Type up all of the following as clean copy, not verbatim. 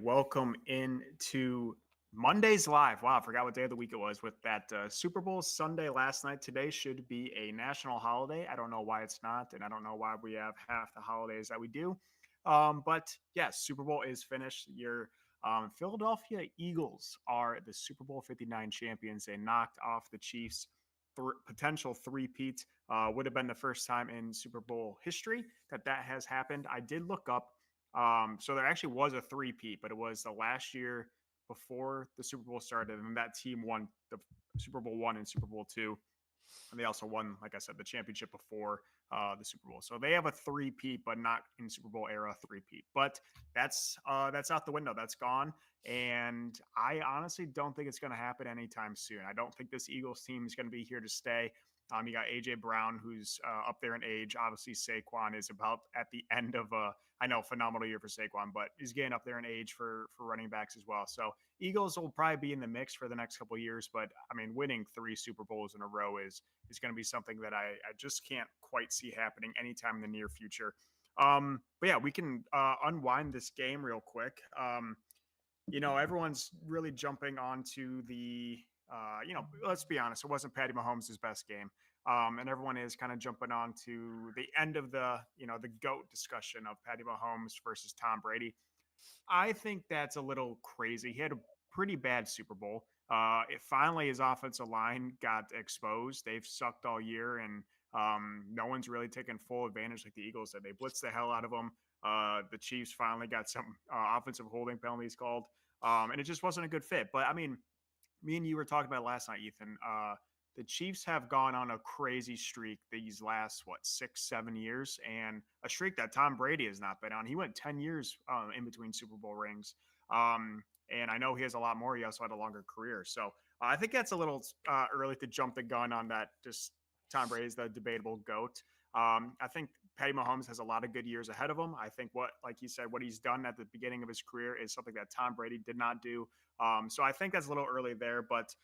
welcome into Monday's Live. Wow, I forgot what day of the week it was with that Super Bowl Sunday last night. Today should be a national holiday. I don't know why it's not, and I don't know why we have half the holidays that we do. But yes, Super Bowl is finished. Your Philadelphia Eagles are the Super Bowl 59 champions. They knocked off the Chiefs. Potential three-peat would have been the first time in Super Bowl history that has happened. I did look up. So there actually was a three-peat, but it was the last year before the Super Bowl started, and that team won the Super Bowl one and Super Bowl two. And they also won, like I said, the championship before the Super Bowl. So they have a three-peat, but not in Super Bowl era three-peat. But that's out the window. That's gone. And I honestly don't think it's going to happen anytime soon. I don't think this Eagles team is going to be here to stay. You got AJ Brown, who's up there in age. Obviously, Saquon is about at the end of I know, phenomenal year for Saquon, but he's getting up there in age for running backs as well. So Eagles will probably be in the mix for the next couple of years. But I mean, winning 3 Super Bowls in a row is going to be something that I just can't quite see happening anytime in the near future. But yeah, we can unwind this game real quick. Everyone's really jumping onto the let's be honest, it wasn't Patty Mahomes' best game. And everyone is kind of jumping on to the end of the GOAT discussion of Patty Mahomes versus Tom Brady. I think that's a little crazy. He had a pretty bad Super Bowl. Finally, his offensive line got exposed. They've sucked all year, and no one's really taken full advantage like the Eagles did. They blitzed the hell out of them. The Chiefs finally got some offensive holding penalties called, and it just wasn't a good fit. But I mean, me and you were talking about last night, Ethan. The Chiefs have gone on a crazy streak these last 6-7 years, and a streak that Tom Brady has not been on. He went 10 years in between Super Bowl rings, and I know he has a lot more. He also had a longer career, so I think that's a little early to jump the gun on that. Just Tom Brady's the debatable GOAT. I think Patty Mahomes has a lot of good years ahead of him. I think like you said, what he's done at the beginning of his career is something that Tom Brady did not do. So I think that's a little early there. But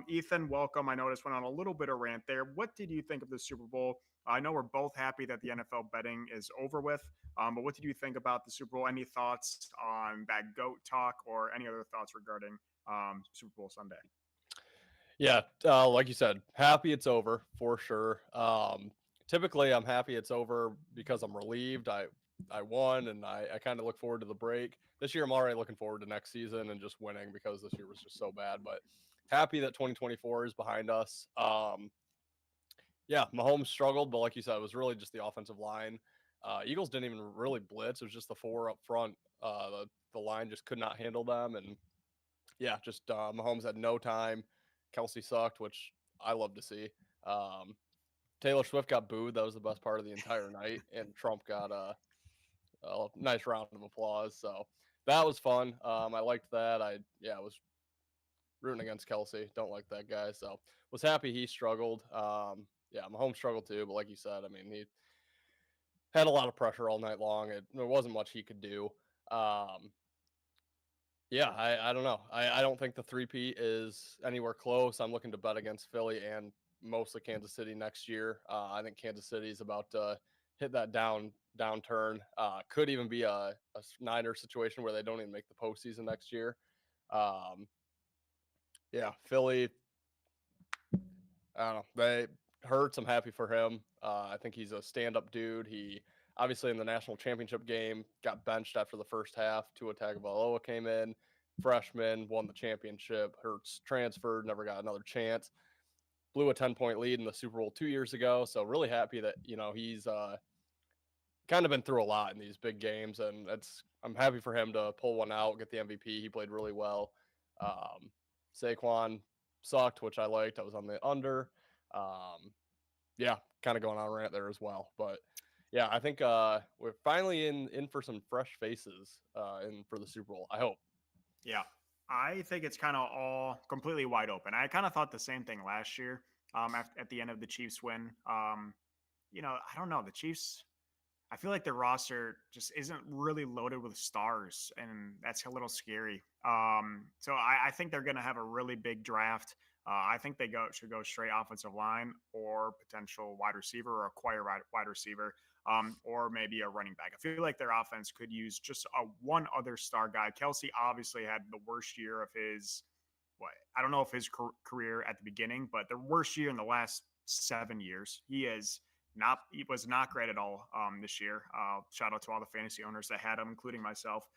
Ethan, welcome. I noticed went on a little bit of rant there. What did you think of the Super Bowl? I know we're both happy that the NFL betting is over with. But what did you think about the Super Bowl? Any thoughts on that GOAT talk or any other thoughts regarding Super Bowl Sunday? Yeah, like you said, happy it's over for sure. Typically, I'm happy it's over because I'm relieved. I won, and I kind of look forward to the break. This year, I'm already looking forward to next season and just winning because this year was just so bad. But happy that 2024 is behind us. Yeah, Mahomes struggled, but like you said, it was really just the offensive line. Eagles didn't even really blitz. It was just the 4 up front. The line just could not handle them, and yeah, just Mahomes had no time. Kelsey sucked, which I love to see. Taylor Swift got booed. That was the best part of the entire night, and Trump got a nice round of applause. So that was fun. I liked that. I was rooting against Kelsey. Don't like that guy. So was happy he struggled. Mahomes struggled too. But like you said, I mean, he had a lot of pressure all night long. There wasn't much he could do. I don't know. I don't think the 3-peat is anywhere close. I'm looking to bet against Philly and mostly Kansas City next year. I think Kansas City is about to hit that downturn. Could even be a Niner situation where they don't even make the postseason next year. Philly. I don't know. They Hurts. I'm happy for him. I think he's a stand-up dude. He obviously in the national championship game got benched after the first half. Tua Tagovailoa came in, freshman, won the championship. Hurts transferred, never got another chance. Blew a 10-point lead in the Super Bowl 2 years ago. So really happy that he's kind of been through a lot in these big games, and I'm happy for him to pull one out, get the MVP. He played really well. Saquon sucked, which I liked. I was on the under. Kind of going on a rant there as well. But yeah, I think we're finally in for some fresh faces for the Super Bowl, I hope. Yeah, I think it's kind of all completely wide open. I kind of thought the same thing last year at the end of the Chiefs win. I don't know. The Chiefs, I feel like their roster just isn't really loaded with stars, and that's a little scary. So I think they're going to have a really big draft. I think they should go straight offensive line or potential wide receiver or acquire wide receiver. or maybe a running back. I feel like their offense could use just one other star guy. Kelce obviously had the worst year of his, what, I don't know if his career at the beginning, but the worst year in the last 7 years. He was not great at all this year. Shout out to all the fantasy owners that had him, including myself.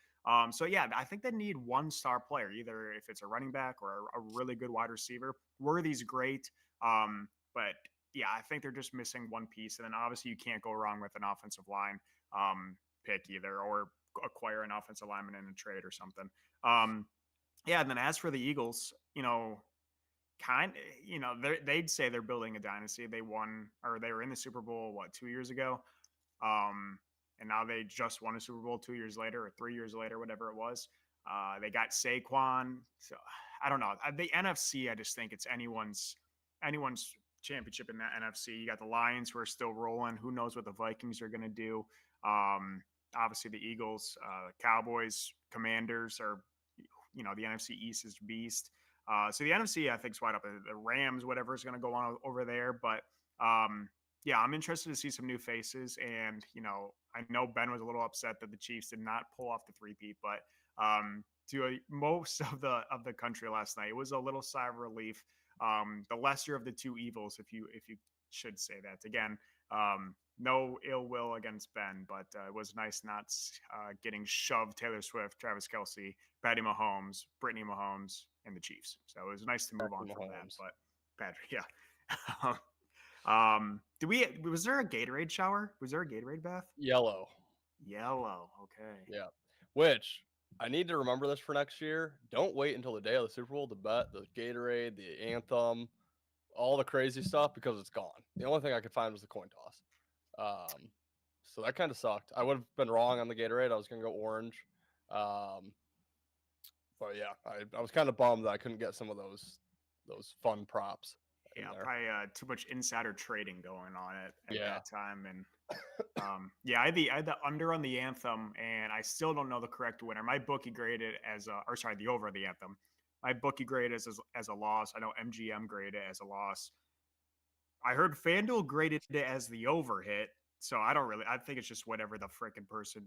So yeah, I think they need one star player, either if it's a running back or a really good wide receiver. Worthy's great, but yeah, I think they're just missing one piece. And then obviously you can't go wrong with an offensive line pick either, or acquire an offensive lineman in a trade or something. Yeah, and then as for the Eagles, they'd say they're building a dynasty. They won, or they were in the Super Bowl, what, 2 years ago? Um, and now they just won a Super Bowl 2 years later or 3 years later, whatever it was. They got Saquon. So I don't know. The NFC, I just think it's anyone's championship in the NFC. You got the Lions who are still rolling. Who knows what the Vikings are going to do? Obviously, the Eagles, Cowboys, Commanders are, the NFC East is beast. So the NFC, I think, is wide open. The Rams, whatever is going to go on over there. But yeah, I'm interested to see some new faces. And, I know Ben was a little upset that the Chiefs did not pull off the three-peat, but most of the country last night, it was a little sigh of relief. The lesser of the two evils, if you should say that. Again, no ill will against Ben, but it was nice not getting shoved Taylor Swift, Travis Kelce, Patty Mahomes, Brittany Mahomes, and the Chiefs. So it was nice to move on from that. But Patrick, yeah. Was there a Gatorade shower? Was there a Gatorade bath? Yellow. Okay. Yeah. Which I need to remember this for next year. Don't wait until the day of the Super Bowl to bet the Gatorade, the anthem, all the crazy stuff, because it's gone. The only thing I could find was the coin toss. So that kind of sucked. I would have been wrong on the Gatorade. I was going to go orange. But yeah, I was kind of bummed that I couldn't get some of those fun props. Yeah, probably too much insider trading going on at that time. And yeah, I had the under on the anthem, and I still don't know the correct winner. My bookie graded the over of the anthem. My bookie graded as a loss. I know MGM graded it as a loss. I heard FanDuel graded it as the over hit. So I think it's just whatever the freaking person,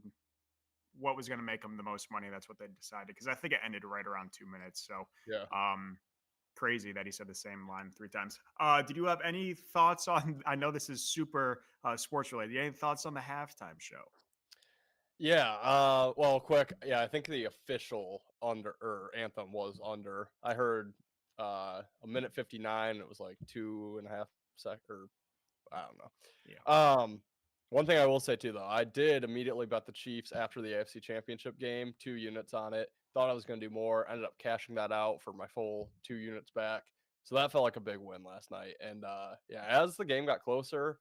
what was going to make them the most money. That's what they decided. Because I think it ended right around 2 minutes. So yeah. Crazy that he said the same line 3 times. Did you have any thoughts on, I know this is super sports related, any thoughts on the halftime show? Yeah, well, quick. Yeah, I think the official anthem was under. I heard a minute 59. It was like 2.5 seconds, or I don't know. Yeah. One thing I will say too, though, I did immediately bet the Chiefs after the AFC Championship game, 2 units on it. Thought I was going to do more. Ended up cashing that out for my full 2 units back. So that felt like a big win last night. And yeah, as the game got closer,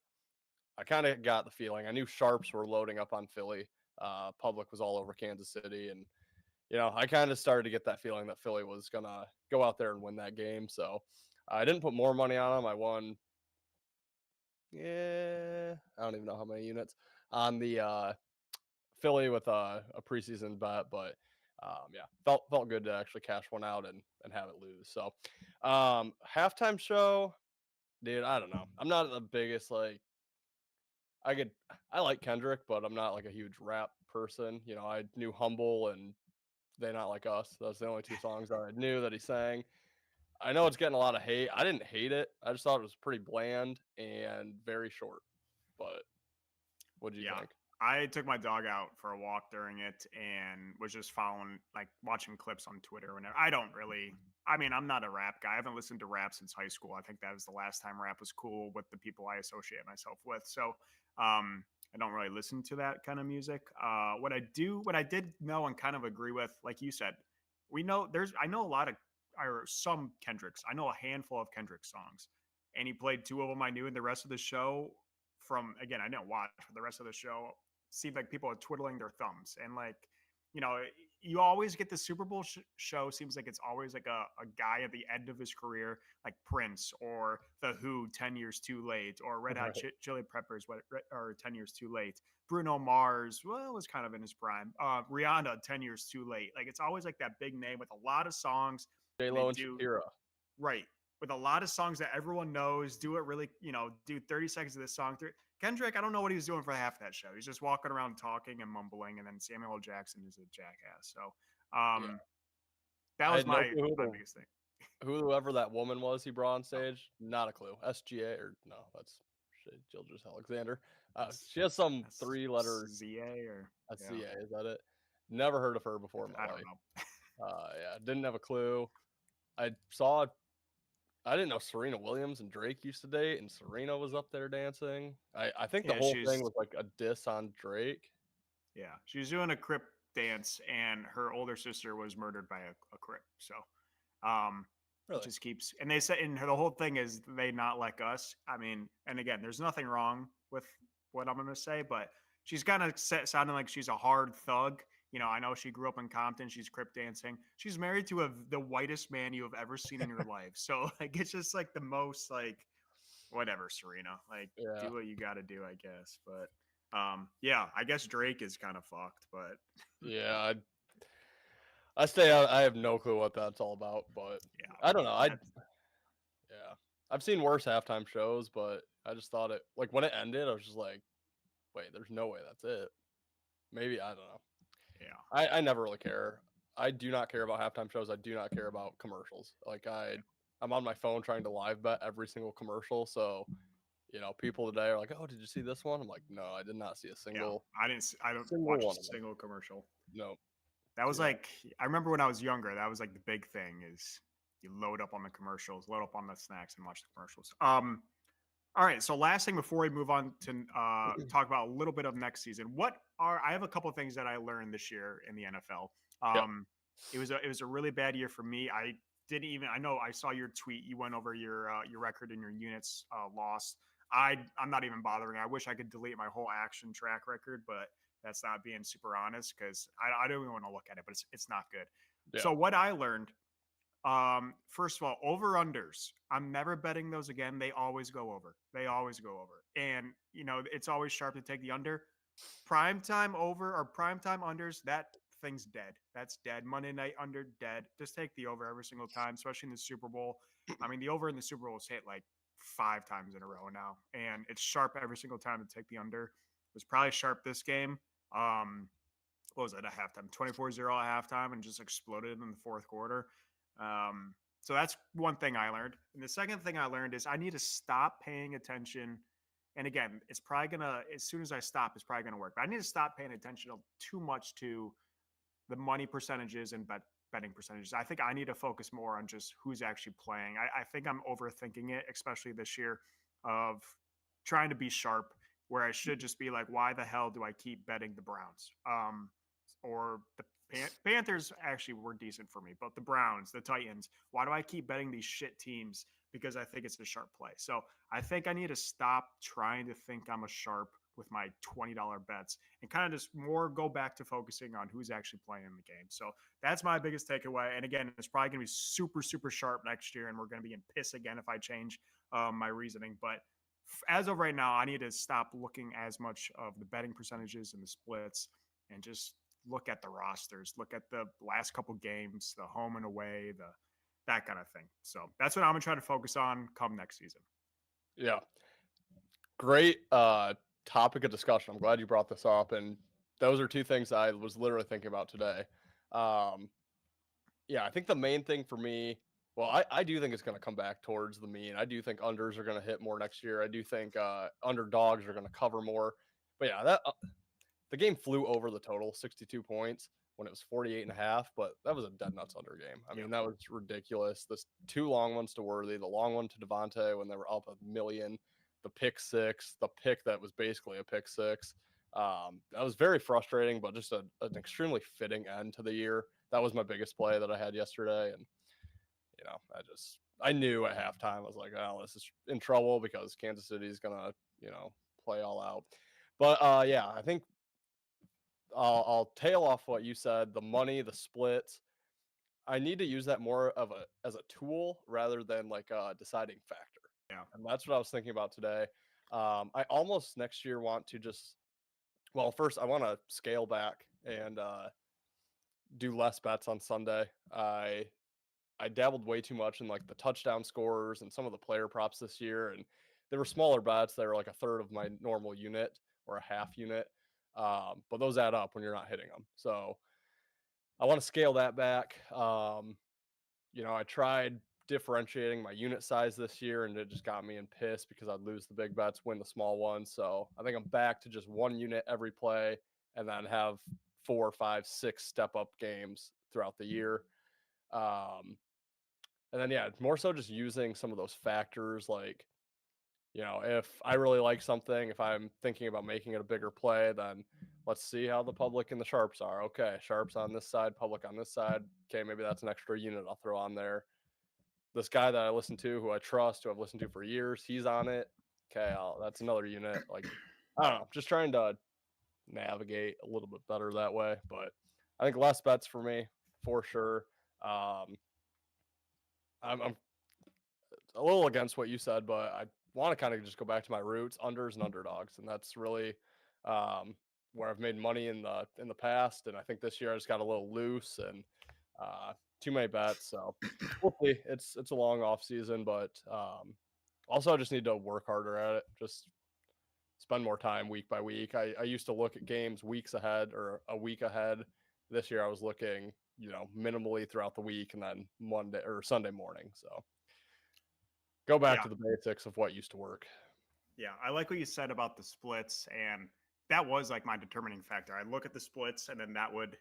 I kind of got the feeling. I knew sharps were loading up on Philly. Public was all over Kansas City. And, I kind of started to get that feeling that Philly was going to go out there and win that game. So I didn't put more money on them. I won, I don't even know how many units on the Philly with a preseason bet. But yeah, felt good to actually cash one out and have it lose. So halftime show, dude, I don't know. I'm not the biggest, I like Kendrick, but I'm not like a huge rap person. I knew Humble and They Not Like Us. Those are the only 2 songs that I knew that he sang. I know it's getting a lot of hate. I didn't hate it. I just thought it was pretty bland and very short. But what did you think? I took my dog out for a walk during it and was just watching clips on Twitter. Whenever I'm not a rap guy. I haven't listened to rap since high school. I think that was the last time rap was cool with the people I associate myself with. So I don't really listen to that kind of music. What I did know and kind of agree with, like you said, I know some Kendricks. I know a handful of Kendrick songs, and he played 2 of them I knew. And the rest of the show, again, I didn't watch, but the rest of the show seemed like people are twiddling their thumbs. And you always get the Super Bowl show. Seems like it's always like a guy at the end of his career, like Prince or The Who 10 years too late, or Red Hot Chili Peppers, or 10 years too late. Bruno Mars, well, was kind of in his prime. Rihanna, 10 years too late. Like, it's always like that big name with a lot of songs. J-Lo and Shakira. Right. With a lot of songs that everyone knows, do it really, do 30 seconds of this song. Kendrick, I don't know what he was doing for half that show. He's just walking around talking and mumbling, and then Samuel L. Jackson is a jackass. So, Yeah, um, that I was had no my clue my biggest thing. whoever that woman was he brought on Oh, stage. Not a clue. SGA or no, that's shit, Gilgis Alexander. that's She has some that's 3-letter ZA or yeah, SCA. Is that it? Never heard of her before in my I don't life. know. Yeah, didn't have a clue. I saw. I didn't know Serena Williams and Drake used to date, and Serena was up there dancing. I think the Yeah, whole thing she's was like a diss on Drake. yeah, she was doing a Crip dance, and her older sister was murdered by a Crip. So, um, it Really? just keeps. And they said, and the whole thing is they not like us. I mean, and again, there's nothing wrong with what I'm gonna say, but she's kind of sounding like she's a hard thug. You know, I know she grew up in Compton. She's Crip dancing. She's married to the whitest man you have ever seen in your life. So, like, it's just like the most like whatever, Serena. Like, Yeah. do what you got to do, I guess. But yeah, I guess Drake is kind of fucked. But Yeah. I stay out. I have no clue what that's all about, but yeah, I don't know. that's Yeah. I've seen worse halftime shows, but I just thought it like when it ended, I was just like, wait, there's no way that's it. Maybe I don't know. yeah, I never really care. I do not care about halftime shows. I do not care about commercials. Like yeah, I'm on my phone trying to live bet every single commercial. So, people today are like, "Oh, did you see this one?" I'm like, "No, I did not see a yeah. single I don't single watch a one of them." single commercial. No. That was Yeah. like I remember when I was younger. That was like the big thing is you load up on the commercials, load up on the snacks, and watch the commercials. All right. So last thing before we move on to talk about a little bit of next season, I have a couple of things that I learned this year in the NFL. Yep. It was a really bad year for me. I didn't even I know I saw your tweet. You went over your record and your units lost. I'm not even bothering. I wish I could delete my whole action track record, but that's not being super honest because I don't even want to look at it. But it's not good. Yeah. So what I learned first of all, over unders. I'm never betting those again. They always go over. They always go over. And it's always sharp to take the under. Prime time over or prime time unders, that thing's dead. That's dead. Monday night under dead. Just take the over every single time, especially in the Super Bowl. I mean, the over in the Super Bowl is hit like 5 times in a row now. And it's sharp every single time to take the under. It was probably sharp this game. What was it at halftime? 24-0 at halftime and just exploded in the fourth quarter. So that's one thing I learned. And the second thing I learned is I need to stop paying attention. And again, it's probably gonna as soon as I stop, it's probably gonna work. But I need to stop paying attention too much to the money percentages and betting percentages. I think I need to focus more on just who's actually playing. I think I'm overthinking it, especially this year, of trying to be sharp where I should just be like, why the hell do I keep betting the Browns? Or the Panthers actually were decent for me, but the Browns, the Titans, why do I keep betting these shit teams? Because I think it's a sharp play. So I think I need to stop trying to think I'm a sharp with my $20 bets and kind of just more go back to focusing on who's actually playing in the game. So that's my biggest takeaway. And again, it's probably going to be super, super sharp next year, and we're going to be in piss again if I change my reasoning. But as of right now, I need to stop looking as much of the betting percentages and the splits and just look at the rosters, look at the last couple games, the home and away, the that kind of thing. So that's what I'm gonna try to focus on come next season. Yeah. Great topic of discussion. I'm glad you brought this up. And those are two things I was literally thinking about today. Um, yeah, I think the main thing for me, well, I do think it's going to come back towards the mean. I do think unders are going to hit more next year. I do think underdogs are going to cover more. But yeah, the game flew over the total, 62 points when it was 48 and a half, but that was a dead nuts under game. I mean, that was ridiculous. This two long ones to Worthy, the long one to Devontae when they were up a million, the pick six, the pick that was basically a pick six. That was very frustrating, but just an extremely fitting end to the year. That was my biggest play that I had yesterday. And, I knew at halftime, I was like, oh, this is in trouble because Kansas City is going to, play all out. But yeah, I think I'll tail off what you said. The money, the splits. I need to use that more of as a tool rather than like a deciding factor. Yeah. And that's what I was thinking about today. I almost next year want to just well, first I want to scale back and do less bets on Sunday. I dabbled way too much in like the touchdown scores and some of the player props this year, and they were smaller bets. They were like a third of my normal unit or a half unit. But those add up when you're not hitting them. So I want to scale that back. I tried differentiating my unit size this year, and it just got me in piss because I'd lose the big bets, win the small ones. So I think I'm back to just one unit every play, and then have 4, 5, 6 step up games throughout the year. Um, and then yeah, more so just using some of those factors like, if I really like something, if I'm thinking about making it a bigger play, then let's see how the public and the sharps are. Okay, sharps on this side, public on this side. Okay, maybe that's an extra unit I'll throw on there. This guy that I listen to, who I trust, who I've listened to for years, he's on it. Okay, that's another unit. Like, I don't know, just trying to navigate a little bit better that way. But I think less bets for me, for sure. Um, I'm a little against what you said, but I want to kind of just go back to my roots, unders and underdogs, and that's really um, where I've made money in the past. And I think this year I just got a little loose and too many bets. So we'll see. It's a long off season, but also I just need to work harder at it. Just spend more time week by week. I used to look at games weeks ahead or a week ahead. This year I was looking, minimally throughout the week and then Monday or Sunday morning. So go back Yeah. to the basics of what used to work. Yeah, I like what you said about the splits, and that was like my determining factor. I look at the splits, and then that would,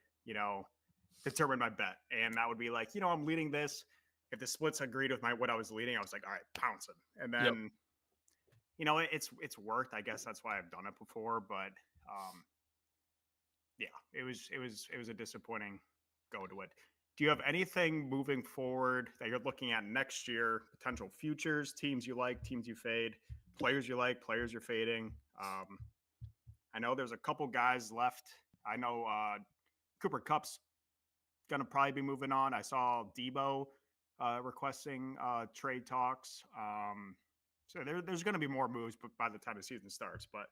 determine my bet, and that would be like, I'm leading this. If the splits agreed with my what I was leading, I was like, all right, pouncing, and Yep. then, it's worked. I guess that's why I've done it before, but yeah, it was a disappointing go to it. Do you have anything moving forward that you're looking at next year? Potential futures, teams you like, teams you fade, players you like, players you're fading. I know there's a couple guys left. I know Cooper Cup's gonna probably be moving on. I saw Debo requesting trade talks. So there's going to be more moves, but by the time the season starts. But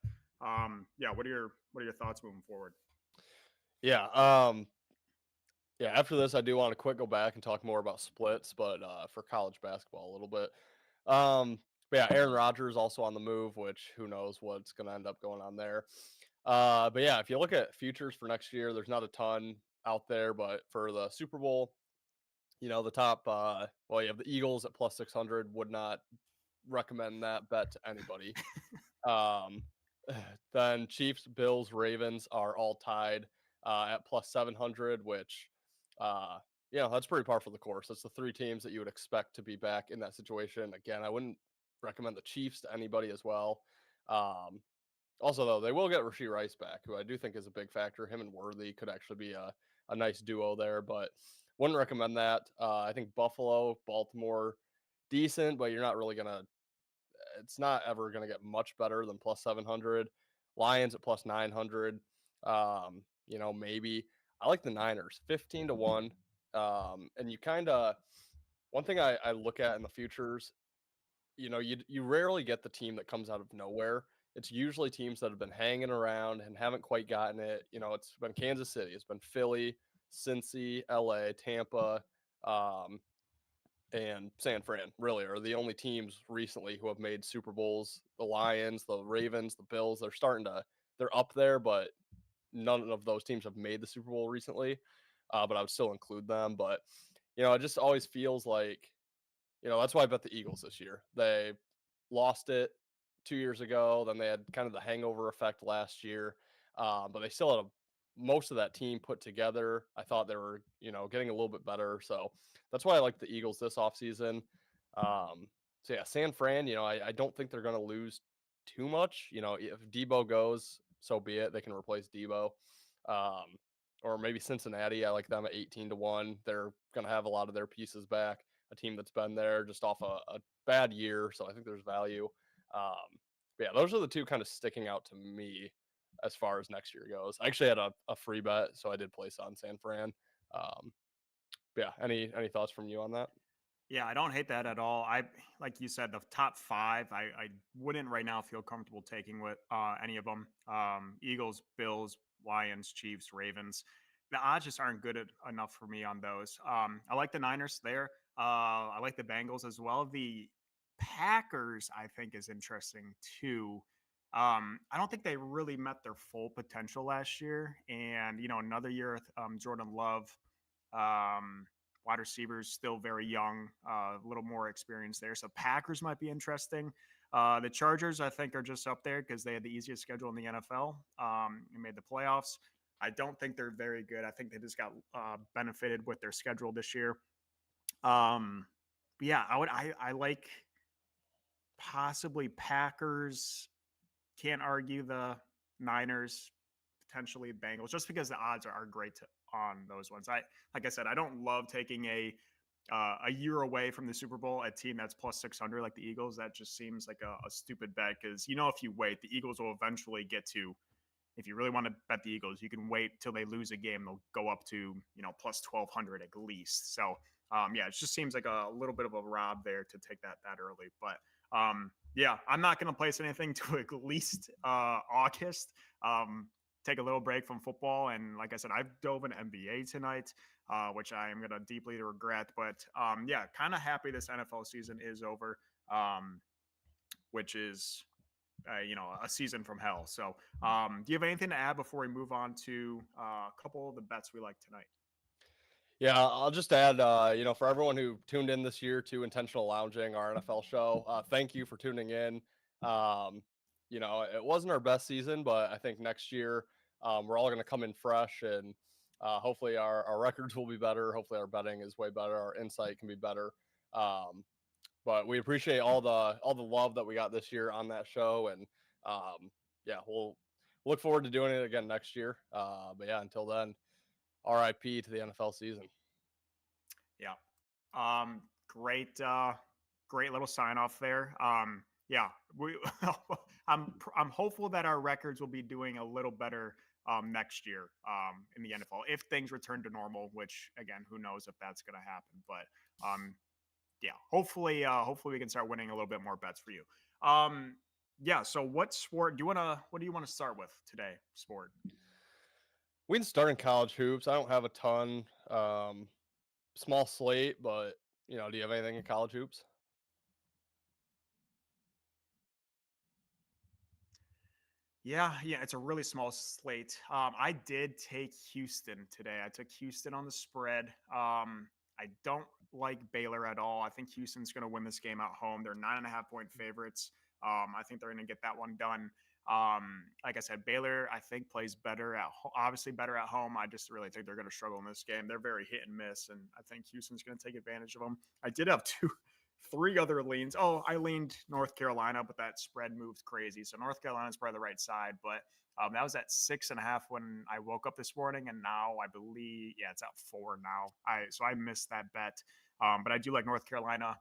yeah, what are your thoughts moving forward? Yeah. Yeah. After this, I do want to quick go back and talk more about splits, but for college basketball a little bit. But yeah, Aaron Rodgers also on the move, which who knows what's going to end up going on there. But yeah, if you look at futures for next year, there's not a ton out there, but for the Super Bowl, the top, well, you have the Eagles at plus 600. Would not recommend that bet to anybody. Um, then Chiefs, Bills, Ravens are all tied at plus 700, which, that's pretty par for the course. That's the three teams that you would expect to be back in that situation. Again, I wouldn't recommend the Chiefs to anybody as well. Also, though, they will get Rashee Rice back, who I do think is a big factor. Him and Worthy could actually be a nice duo there, but wouldn't recommend that. I think Buffalo, Baltimore, decent, but you're not really going to it's not ever going to get much better than plus 700. Lions at plus 900. Maybe I like the Niners 15 to 1. And you kind of, one thing I look at in the futures, you rarely get the team that comes out of nowhere. It's usually teams that have been hanging around and haven't quite gotten it. It's been Kansas City, it's been Philly, Cincy, LA, Tampa, and San Fran really are the only teams recently who have made Super Bowls. The Lions, the Ravens, the Bills, they're up there, but none of those teams have made the Super Bowl recently. But I would still include them. But, it just always feels like, that's why I bet the Eagles this year. They lost it 2 years ago. Then they had kind of the hangover effect last year. But they still had most of that team put together. I thought they were, getting a little bit better. So that's why I like the Eagles this offseason. So yeah, San Fran, I don't think they're going to lose too much. If Debo goes, so be it. They can replace Debo. Or maybe Cincinnati. I like them at 18 to 1. They're going to have a lot of their pieces back. A team that's been there just off a bad year. So I think there's value. Yeah, those are the two kind of sticking out to me as far as next year goes. I actually had a free bet, so I did place on San Fran. Yeah, any thoughts from you on that? Yeah, I don't hate that at all. I like you said, the top five. I wouldn't right now feel comfortable taking with any of them. Eagles, Bills, Lions, Chiefs, Ravens. The odds just aren't good enough for me on those. I like the Niners there. I like the Bengals as well. The Packers, I think, is interesting too. I don't think they really met their full potential last year, and another year with Jordan Love, um, wide receivers still very young, a little more experience there. So Packers might be interesting. The Chargers, I think, are just up there because they had the easiest schedule in the NFL and made the playoffs. I don't think they're very good. I think they just got benefited with their schedule this year. Um, but yeah, I like possibly Packers. Can't argue the Niners, potentially Bengals, just because the odds are great on those ones. Like I said, I don't love taking a year away from the Super Bowl a team that's plus 600 like the Eagles. That just seems like a stupid bet because if you wait, the Eagles will eventually get to. If you really want to bet the Eagles, you can wait till they lose a game. They'll go up to plus 1,200 at least. So yeah, it just seems like a little bit of a rob there to take that early. But yeah, I'm not going to place anything to at least August. Take a little break from football, and like I said, I've dove into NBA tonight, which I am going to deeply regret. But yeah, kind of happy this NFL season is over, which is a season from hell. So, do you have anything to add before we move on to a couple of the bets we like tonight? Yeah, I'll just add, for everyone who tuned in this year to Intentional Lounging, our NFL show, thank you for tuning in. Um, it wasn't our best season, but I think next year we're all going to come in fresh, and hopefully our records will be better. Hopefully our betting is way better. Our insight can be better. Um, but we appreciate all the love that we got this year on that show, and yeah, we'll look forward to doing it again next year. But yeah, until then, RIP to the NFL season. Yeah. Great, great little sign off there. Yeah, we. I'm hopeful that our records will be doing a little better next year in the NFL if things return to normal. Which again, who knows if that's going to happen? But yeah, hopefully we can start winning a little bit more bets for you. Yeah. So what sport do you wanna? What do you want to start with today? Sport. We can start in college hoops. I don't have a ton, small slate, but do you have anything in college hoops? Yeah, it's a really small slate. I did take Houston today. I took Houston on the spread. I don't like Baylor at all. I think Houston's going to win this game at home. They're 9.5 point favorites. I think they're going to get that one done. Like I said, Baylor I think plays better obviously better at home. I just really think they're going to struggle in this game. They're very hit and miss, and I think Houston's going to take advantage of them. I did have three other leans. Oh, I leaned North Carolina, but that spread moved crazy. So North Carolina's probably the right side, but that was at 6.5 when I woke up this morning, and now I believe it's at 4 now. I missed that bet, but I do like North Carolina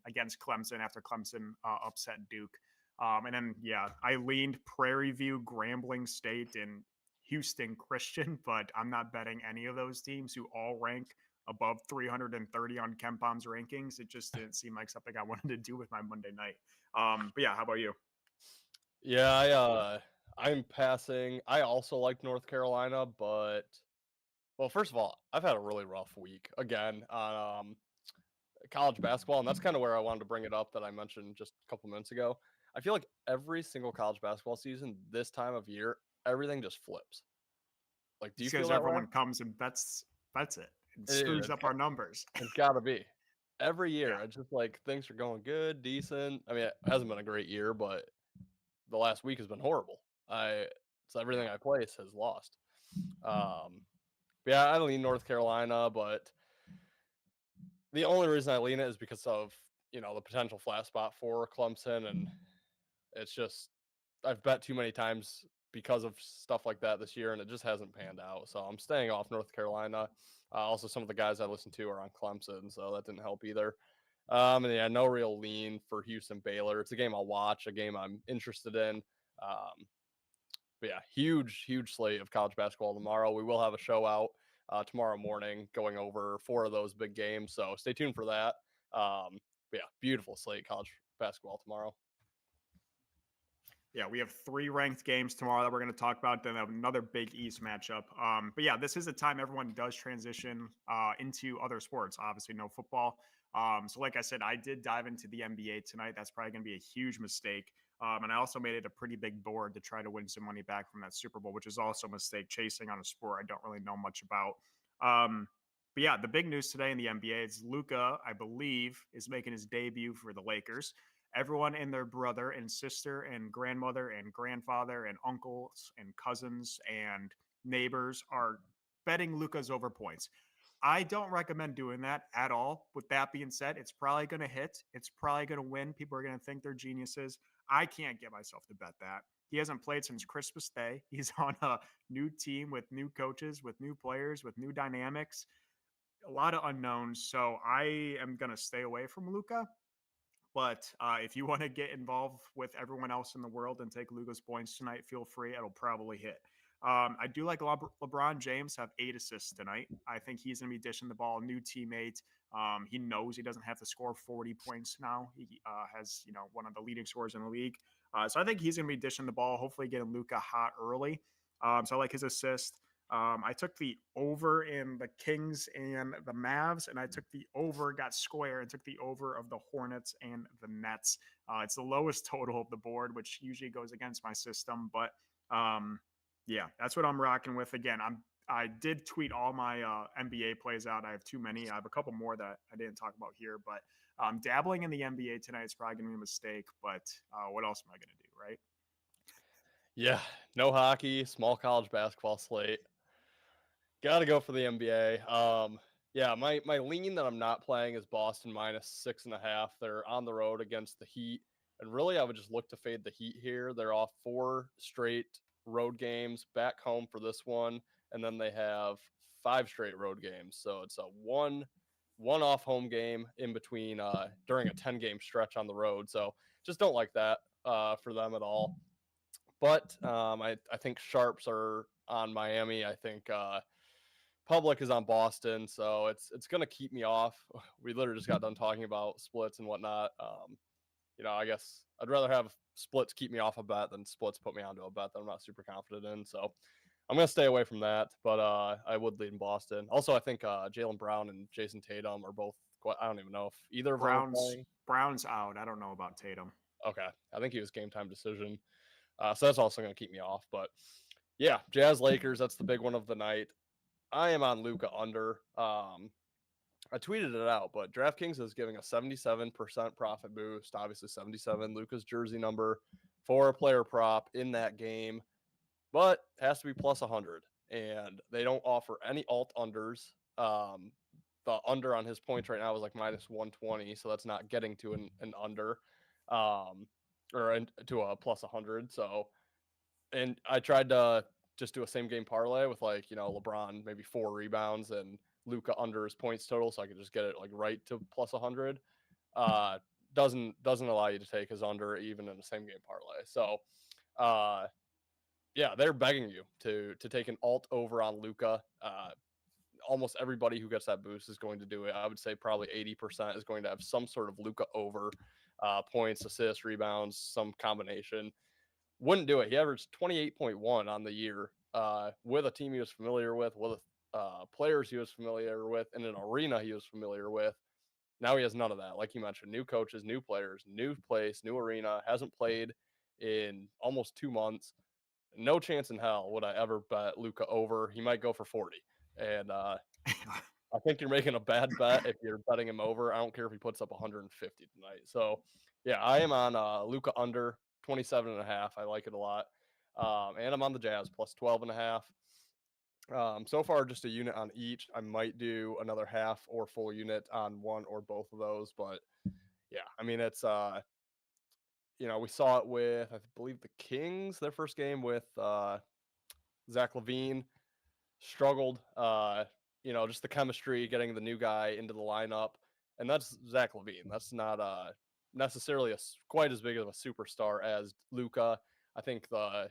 against Clemson after Clemson upset Duke, and then I leaned Prairie View, Grambling State, and Houston Christian, but I'm not betting any of those teams who all rank above 330 on KenPom's rankings. It just didn't seem like something I wanted to do with my Monday night. But yeah, how about you? Yeah, I'm passing. I also like North Carolina, but well, first of all, I've had a really rough week again on college basketball, and that's kind of where I wanted to bring it up that I mentioned just a couple minutes ago. I feel like every single college basketball season this time of year, everything just flips. Like, do you It's feel because that way? everyone comes and bets it and It, screws up our numbers. it's got to be every year. Yeah. It's just like things are going good, decent. I mean, it hasn't been a great year, but the last week has been horrible. So everything Yeah. I place has lost. Um, yeah, I lean North Carolina, but the only reason I lean it is because of the potential flat spot for Clemson, and it's just I've bet too many times because of stuff like that this year, and it just hasn't panned out. So I'm staying off North Carolina. Also, some of the guys I listen to are on Clemson, so that didn't help either. And yeah, no real lean for Houston Baylor. It's a game I'll watch, a game I'm interested in. But yeah, huge slate of college basketball tomorrow. We will have a show out tomorrow morning going over 4 of those big games. So stay tuned for that. But yeah, beautiful slate college basketball tomorrow. Yeah, we have 3 ranked games tomorrow that we're going to talk about. Then another Big East matchup. But yeah, this is a time everyone does transition into other sports. Obviously, no football. So, like I said, I did dive into the NBA tonight. That's probably going to be a huge mistake. And I also made it a pretty big board to try to win some money back from that Super Bowl, which is also a mistake chasing on a sport I don't really know much about. Um, but yeah, the big news today in the NBA is Luca, I believe, is making his debut for the Lakers. Everyone and their brother and sister and grandmother and grandfather and uncles and cousins and neighbors are betting Luca's over points. I don't recommend doing that at all. With that being said, it's probably going to hit. It's probably going to win. People are going to think they're geniuses. I can't get myself to bet that. He hasn't played since Christmas Day. He's on a new team with new coaches, with new players, with new dynamics, a lot of unknowns. So I am going to stay away from Luca. But if you want to get involved with everyone else in the world and take Luca's points tonight, feel free. It'll probably hit. I do like LeBron James have 8 assists tonight. I think he's going to be dishing the ball. New teammate. He knows he doesn't have to score 40 points now. He has, one of the leading scorers in the league. So I think he's going to be dishing the ball. Hopefully, getting Luca hot early. So I like his assist. I took the over in the Kings and the Mavs, and I took the over, got square, and took the over of the Hornets and the Nets. It's the lowest total of the board, which usually goes against my system, but yeah, that's what I'm rocking with. Again, I did tweet all my NBA plays out. I have too many. I have a couple more that I didn't talk about here, but dabbling in the NBA tonight is probably going to be a mistake. But what else am I going to do, right? Yeah, no hockey, small college basketball slate. Got to go for the NBA. Yeah, my lean that I'm not playing is Boston -6.5. They're on the road against the Heat, and really I would just look to fade the Heat here. They're off 4 straight road games, back home for this one, and then they have 5 straight road games. So it's a one off home game in between during a 10-game stretch on the road. So just don't like that for them at all. But I think sharps are on Miami. I think public is on Boston, so it's gonna keep me off. We literally just got done talking about splits and whatnot. I guess I'd rather have splits keep me off a bet than splits put me onto a bet that I'm not super confident in. So I'm gonna stay away from that. But I would lead in Boston. Also, I think Jaylen Brown and Jason Tatum are both. I don't even know if either of them are Brown's playing. Brown's out. I don't know about Tatum. Okay, I think he was game time decision. So that's also gonna keep me off. But yeah, Jazz Lakers. That's the big one of the night. I am on Luca under. I tweeted it out, but DraftKings is giving a 77% profit boost. Obviously, 77, Luca's jersey number for a player prop in that game, but has to be plus 100. And they don't offer any alt unders. The under on his points right now is like -120, so that's not getting to an under to a plus 100. So, and I tried to just do a same game parlay with LeBron maybe 4 rebounds and Luca under his points total, so I could just get it like right to plus 100. Uh, doesn't allow you to take his under even in a same game parlay. So, yeah, they're begging you to take an alt over on Luca. Almost everybody who gets that boost is going to do it. I would say probably 80% is going to have some sort of Luca over points, assists, rebounds, some combination. Wouldn't do it. He averaged 28.1 on the year with a team he was familiar with players he was familiar with, in an arena he was familiar with. Now he has none of that. Like you mentioned, new coaches, new players, new place, new arena, hasn't played in almost 2 months. No chance in hell would I ever bet Luca over. He might go for 40. And I think you're making a bad bet if you're betting him over. I don't care if he puts up 150 tonight. So, yeah, I am on Luca under 27.5. I like it a lot. And I'm on the Jazz plus 12.5. So far, just a unit on each. I might do another half or full unit on one or both of those. But yeah, I mean, it's, we saw it with, I believe, the Kings, their first game with Zach LaVine struggled. Just the chemistry, getting the new guy into the lineup, and that's Zach LaVine. That's not necessarily quite as big of a superstar as Luca. I think the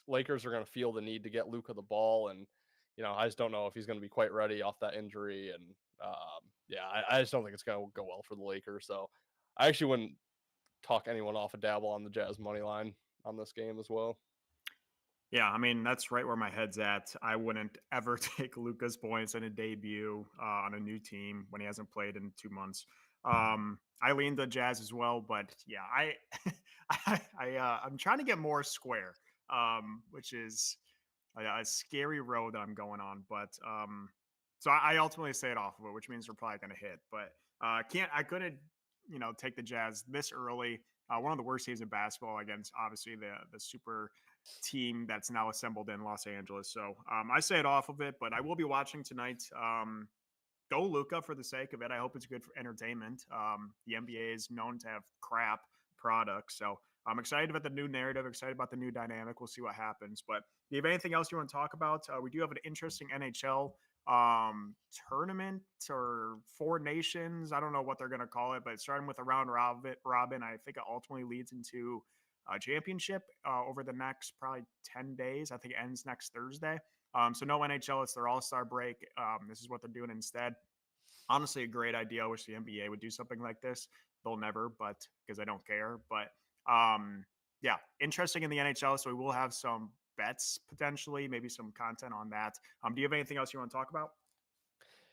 Lakers are going to feel the need to get Luca the ball, and I just don't know if he's going to be quite ready off that injury. And yeah, I just don't think it's going to go well for the Lakers. So I actually wouldn't talk anyone off a dabble on the Jazz money line on this game as well. Yeah, I mean that's right where my head's at. I wouldn't ever take Luca's points in a debut on a new team when he hasn't played in 2 months. I lean the Jazz as well, but yeah, I'm trying to get more square, which is a scary road that I'm going on. But so I ultimately say it off of it, which means we're probably going to hit. But I couldn't take the Jazz this early. One of the worst teams in basketball against obviously the super team that's now assembled in Los Angeles. So I say it off of it, but I will be watching tonight. Go Luca for the sake of it. I hope it's good for entertainment. The NBA is known to have crap products, so I'm excited about the new narrative. Excited about the new dynamic. We'll see what happens. But do you have anything else you want to talk about? We do have an interesting NHL tournament or Four Nations. I don't know what they're going to call it, but starting with a round robin, I think it ultimately leads into a championship over the next probably 10 days. I think it ends next Thursday. So no NHL. It's their All-Star break. This is what they're doing instead. Honestly, a great idea. I wish the NBA would do something like this. They'll never, but because I don't care. But yeah, interesting in the NHL. So we will have some bets potentially, maybe some content on that. Do you have anything else you want to talk about?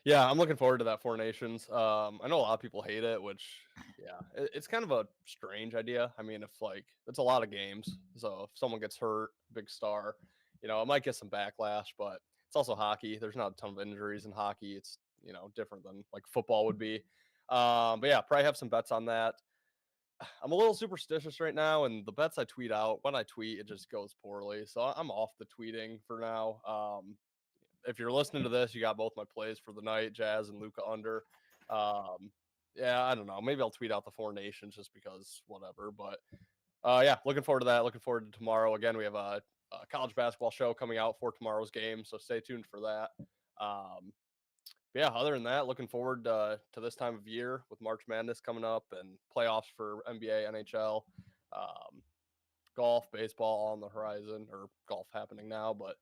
Yeah, I'm looking forward to that Four Nations. I know a lot of people hate it, which yeah, it's kind of a strange idea. I mean, if like it's a lot of games, so if someone gets hurt, big star, it might get some backlash, but it's also hockey. There's not a ton of injuries in hockey. It's different than like football would be. But yeah, probably have some bets on that. I'm a little superstitious right now, and the bets I tweet out, when I tweet, it just goes poorly. So I'm off the tweeting for now. If you're listening to this, you got both my plays for the night, Jazz and Luca under. Um, yeah, I don't know. Maybe I'll tweet out the Four Nations just because whatever. But yeah, looking forward to that. Looking forward to tomorrow. Again, we have a college basketball show coming out for tomorrow's game, so stay tuned for that. But yeah, other than that, looking forward to this time of year with March Madness coming up and playoffs for NBA, NHL, um, golf, baseball all on the horizon, or golf happening now. But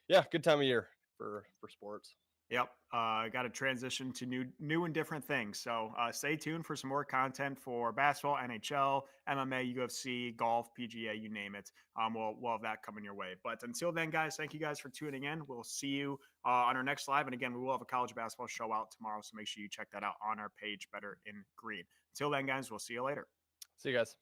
yeah, good time of year for sports. Yep. Got to transition to new and different things. So stay tuned for some more content for basketball, NHL, MMA, UFC, golf, PGA, you name it. We'll have that coming your way. But until then, guys, thank you guys for tuning in. We'll see you on our next live. And again, we will have a college basketball show out tomorrow. So make sure you check that out on our page, Better in Green. Until then, guys, we'll see you later. See you guys.